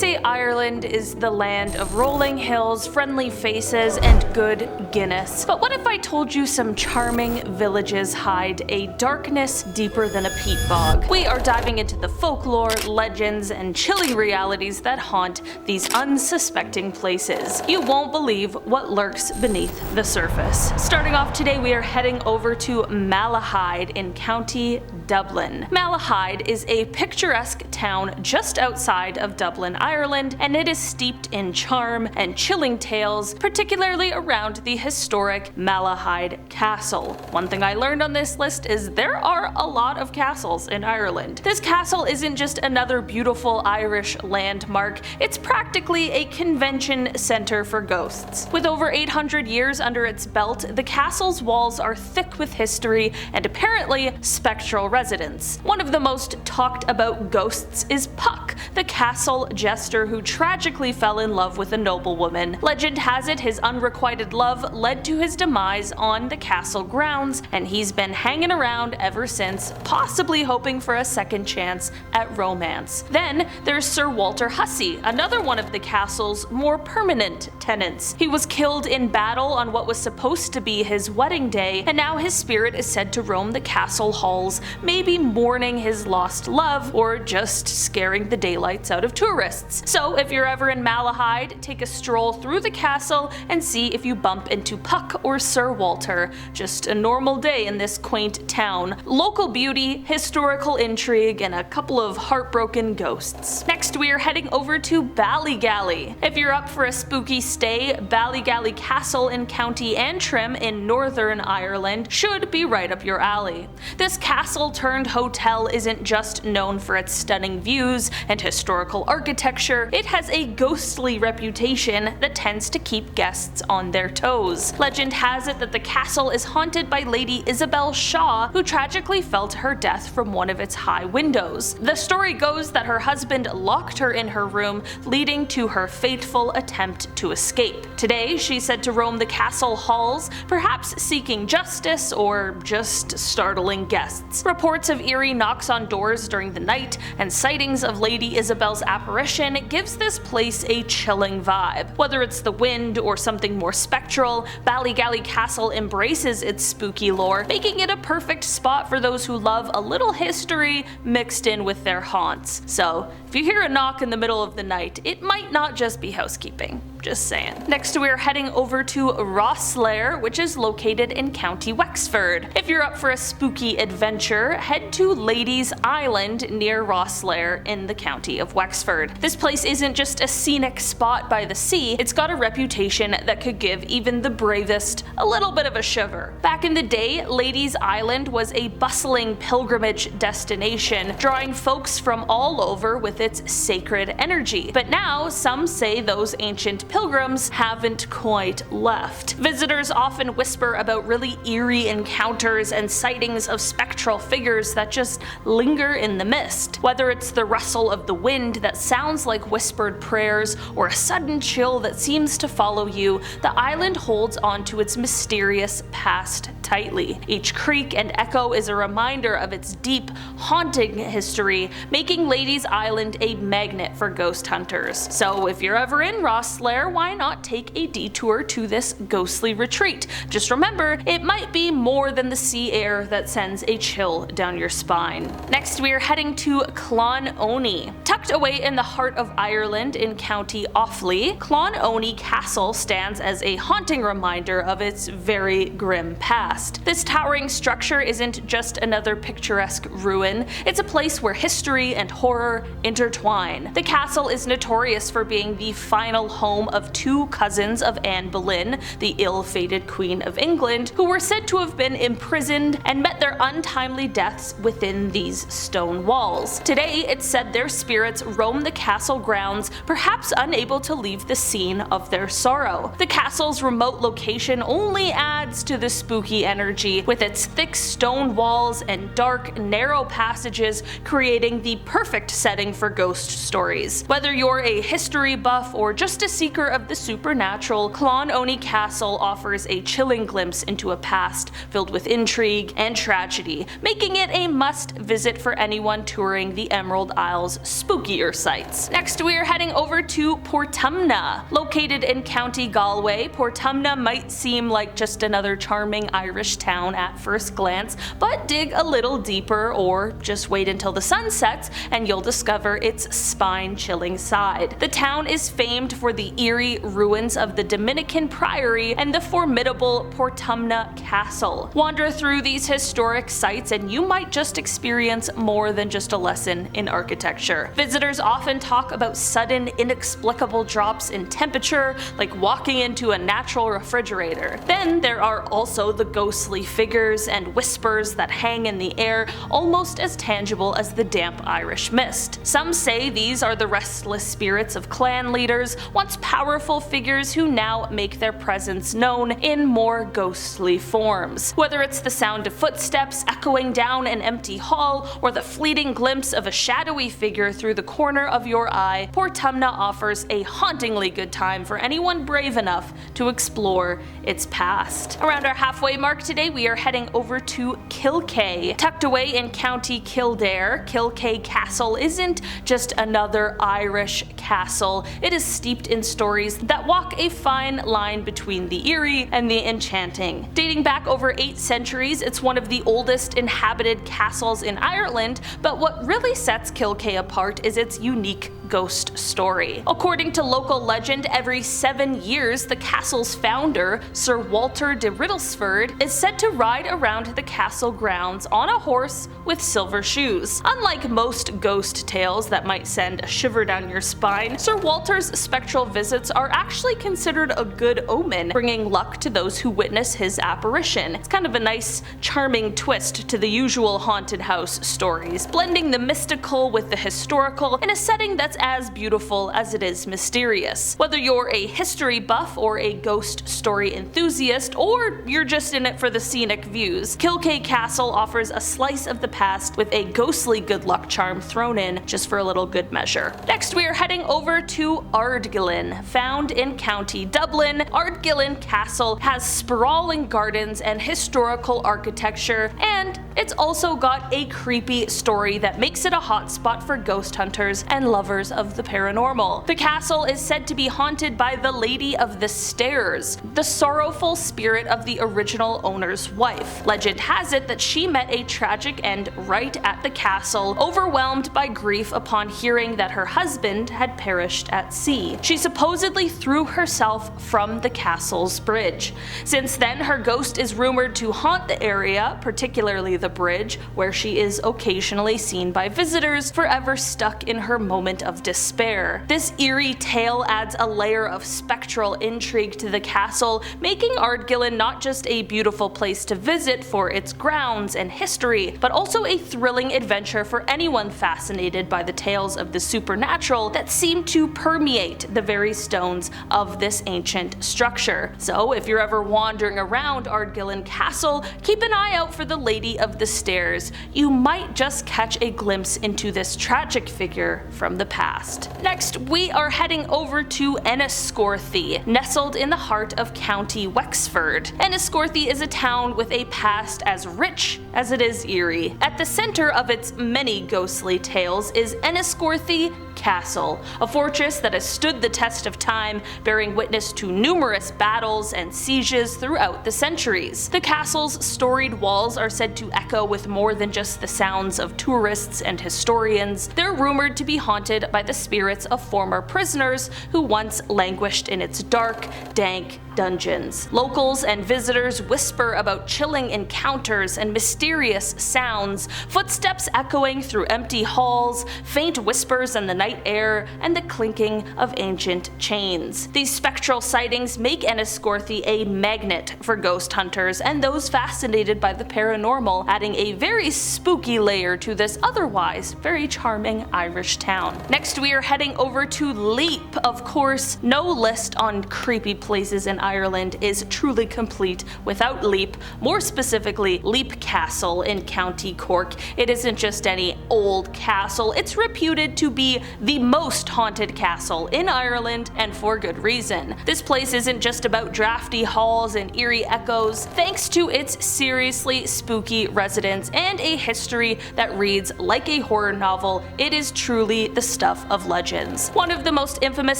say Ireland is the land of rolling hills, friendly faces, and good Guinness. But what if I told you some charming villages hide a darkness deeper than a peat bog? We are diving into the folklore, legends, and chilling realities that haunt these unsuspecting places. You won't believe what lurks beneath the surface. Starting off today, we are heading over to Malahide in County Dublin. Malahide is a picturesque town just outside of Dublin, Ireland, and it is steeped in charm and chilling tales, particularly around the historic Malahide Castle. One thing I learned on this list is there are a lot of castles in Ireland. This castle isn't just another beautiful Irish landmark, it's practically a convention center for ghosts. With over 800 years under its belt, the castle's walls are thick with history and apparently spectral residents. One of the most talked about ghosts is Puck, the castle jester who tragically fell in love with a noblewoman. Legend has it his unrequited love led to his demise on the castle grounds, and he's been hanging around ever since, possibly hoping for a second chance at romance. Then there's Sir Walter Hussey, another one of the castle's more permanent tenants. He was killed in battle on what was supposed to be his wedding day, and now his spirit is said to roam the castle halls, maybe mourning his lost love or just scaring the daylights out of tourists. So if you're ever in Malahide, take a stroll through the castle and see if you bump into Puck or Sir Walter. Just a normal day in this quaint town. Local beauty, historical intrigue, and a couple of heartbroken ghosts. Next, we are heading over to Ballygally. If you're up for a spooky stay, Ballygally Castle in County Antrim in Northern Ireland should be right up your alley. This castle turned hotel isn't just known for its stunning views and historical architecture, it has a ghostly reputation that tends to keep guests on their toes. Legend has it that the castle is haunted by Lady Isabel Shaw, who tragically fell to her death from one of its high windows. The story goes that her husband locked her in her room, leading to her fateful attempt to escape. Today, she's said to roam the castle halls, perhaps seeking justice or just startling guests. Reports of eerie knocks on doors during the night and sightings of Lady Isabel's apparition gives this place a chilling vibe. Whether it's the wind or something more spectral, Ballygally Castle embraces its spooky lore, making it a perfect spot for those who love a little history mixed in with their haunts. So, if you hear a knock in the middle of the night, it might not just be housekeeping. Just saying. Next, we're heading over to Rosslare, which is located in County Wexford. If you're up for a spooky adventure, head to Ladies Island near Rosslare in the county of Wexford. This place isn't just a scenic spot by the sea, it's got a reputation that could give even the bravest a little bit of a shiver. Back in the day, Ladies Island was a bustling pilgrimage destination, drawing folks from all over with its sacred energy. But now, some say those ancient pilgrims haven't quite left. Visitors often whisper about really eerie encounters and sightings of spectral figures that just linger in the mist. Whether it's the rustle of the wind that sounds like whispered prayers or a sudden chill that seems to follow you, the island holds onto its mysterious past tightly. Each creak and echo is a reminder of its deep, haunting history, making Ladies Island a magnet for ghost hunters. So if you're ever in Rosslare, why not take a detour to this ghostly retreat? Just remember, it might be more than the sea air that sends a chill down your spine. Next, we are heading to Clonony. Tucked away in the heart of Ireland in County Offaly, Clonony Castle stands as a haunting reminder of its very grim past. This towering structure isn't just another picturesque ruin, it's a place where history and horror intertwine. The castle is notorious for being the final home of two cousins of Anne Boleyn, the ill-fated Queen of England, who were said to have been imprisoned and met their untimely deaths within these stone walls. Today, it's said their spirits roam the castle grounds, perhaps unable to leave the scene of their sorrow. The castle's remote location only adds to the spooky spooky energy, with its thick stone walls and dark, narrow passages creating the perfect setting for ghost stories. Whether you're a history buff or just a seeker of the supernatural, Clonony Castle offers a chilling glimpse into a past filled with intrigue and tragedy, making it a must-visit for anyone touring the Emerald Isle's spookier sites. Next, we are heading over to Portumna. Located in County Galway, Portumna might seem like just another charming Irish town at first glance, but dig a little deeper or just wait until the sun sets and you'll discover its spine-chilling side. The town is famed for the eerie ruins of the Dominican Priory and the formidable Portumna Castle. Wander through these historic sites and you might just experience more than just a lesson in architecture. Visitors often talk about sudden, inexplicable drops in temperature, like walking into a natural refrigerator. Then there are also the ghostly figures and whispers that hang in the air, almost as tangible as the damp Irish mist. Some say these are the restless spirits of clan leaders, once powerful figures who now make their presence known in more ghostly forms. Whether it's the sound of footsteps echoing down an empty hall, or the fleeting glimpse of a shadowy figure through the corner of your eye, Portumna offers a hauntingly good time for anyone brave enough to explore its past. Around our halfway mark today, we are heading over to Kilkea. Tucked away in County Kildare, Kilkea Castle isn't just another Irish castle. It is steeped in stories that walk a fine line between the eerie and the enchanting. Dating back over 8 centuries, it's one of the oldest inhabited castles in Ireland, but what really sets Kilkea apart is its unique ghost story. According to local legend, every 7 years the castle's founder, Sir Walter de Riddlesford, is said to ride around the castle grounds on a horse with silver shoes. Unlike most ghost tales that might send a shiver down your spine, Sir Walter's spectral visits are actually considered a good omen, bringing luck to those who witness his apparition. It's kind of a nice, charming twist to the usual haunted house stories, blending the mystical with the historical in a setting that's as beautiful as it is mysterious. Whether you're a history buff or a ghost story enthusiast, or you're just in it for the scenic views, Kilkea Castle offers a slice of the past with a ghostly good luck charm thrown in just for a little good measure. Next, we are heading over to Ardgillan. Found in County Dublin, Ardgillan Castle has sprawling gardens and historical architecture, and it's also got a creepy story that makes it a hotspot for ghost hunters and lovers of the paranormal. The castle is said to be haunted by the Lady of the Stairs, the sorrowful spirit of the original owner's wife. Legend has it that she met a tragic end right at the castle, overwhelmed by grief upon hearing that her husband had perished at sea. She supposedly threw herself from the castle's bridge. Since then, her ghost is rumored to haunt the area, particularly the bridge, where she is occasionally seen by visitors, forever stuck in her moment of despair. This eerie tale adds a layer of spectral intrigue to the castle, making Ardgillan not just a beautiful place to visit for its grounds and history, but also a thrilling adventure for anyone fascinated by the tales of the supernatural that seem to permeate the very stones of this ancient structure. So if you're ever wandering around Ardgillan Castle, keep an eye out for the Lady of the Stairs. You might just catch a glimpse into this tragic figure from the past. Next, we are heading over to Enniscorthy, nestled in the heart of County Wexford. Enniscorthy is a town with a past as rich as it is eerie. At the center of its many ghostly tales is Enniscorthy Castle, a fortress that has stood the test of time, bearing witness to numerous battles and sieges throughout the centuries. The castle's storied walls are said to echo with more than just the sounds of tourists and historians. They're rumored to be haunted by the spirits of former prisoners who once languished in its dark, dank dungeons. Locals and visitors whisper about chilling encounters and mysterious sounds, footsteps echoing through empty halls, faint whispers in the night air and the clinking of ancient chains. These spectral sightings make Enniscorthy a magnet for ghost hunters and those fascinated by the paranormal, adding a very spooky layer to this otherwise very charming Irish town. Next we are heading over to Leap. Of course, no list on creepy places in Ireland is truly complete without Leap, more specifically Leap Castle in County Cork. It isn't just any old castle, it's reputed to be the most haunted castle in Ireland, and for good reason. This place isn't just about drafty halls and eerie echoes. Thanks to its seriously spooky residents and a history that reads like a horror novel, it is truly the stuff of legends. One of the most infamous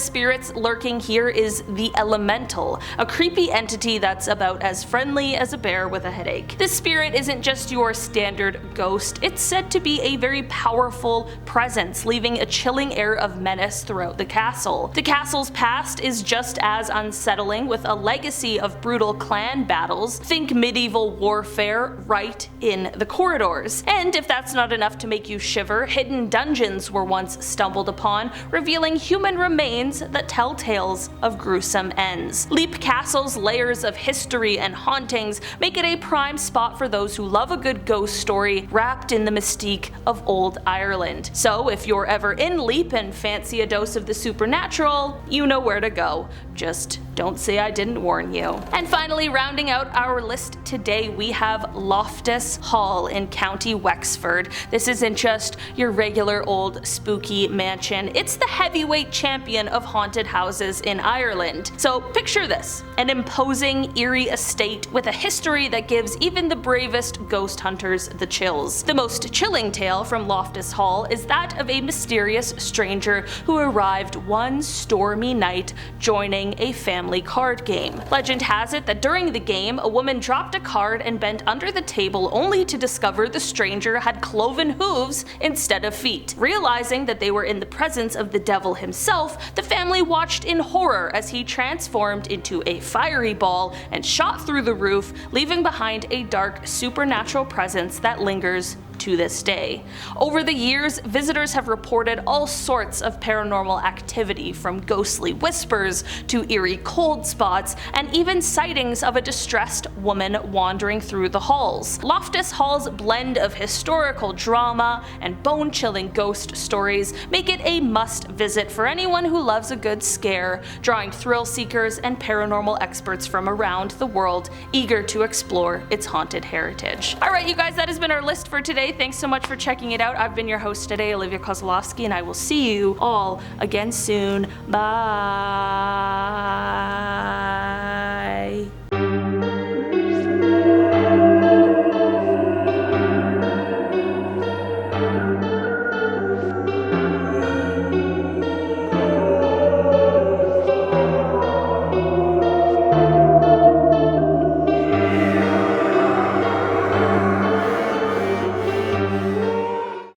spirits lurking here is the Elemental, a creepy entity that's about as friendly as a bear with a headache. This spirit isn't just your standard ghost, it's said to be a very powerful presence, leaving a chilling air of menace throughout the castle. The castle's past is just as unsettling, with a legacy of brutal clan battles, think medieval warfare, right in the corridors. And if that's not enough to make you shiver, hidden dungeons were once stumbled upon, revealing human remains that tell tales of gruesome ends. Leap Castle's layers of history and hauntings make it a prime spot for those who love a good ghost story wrapped in the mystique of old Ireland. So if you're ever in Leap and fancy a dose of the supernatural, you know where to go. Just don't say I didn't warn you. And finally, rounding out our list today, we have Loftus Hall in County Wexford. This isn't just your regular old spooky mansion, it's the heavyweight champion of haunted houses in Ireland. So picture this, an imposing, eerie estate with a history that gives even the bravest ghost hunters the chills. The most chilling tale from Loftus Hall is that of a mysterious stranger who arrived one stormy night joining a family card game. Legend has it that during the game, a woman dropped a card and bent under the table only to discover the stranger had cloven hooves instead of feet. Realizing that they were in the presence of the devil himself, the family watched in horror as he transformed into a fiery ball and shot through the roof, leaving behind a dark supernatural presence that lingers to this day. Over the years, visitors have reported all sorts of paranormal activity, from ghostly whispers to eerie cold spots, and even sightings of a distressed woman wandering through the halls. Loftus Hall's blend of historical drama and bone-chilling ghost stories make it a must-visit for anyone who loves a good scare, drawing thrill seekers and paranormal experts from around the world eager to explore its haunted heritage. Alright you guys, that has been our list for today. Thanks so much for checking it out. I've been your host today, Olivia Kozlowski, and I will see you all again soon. Bye.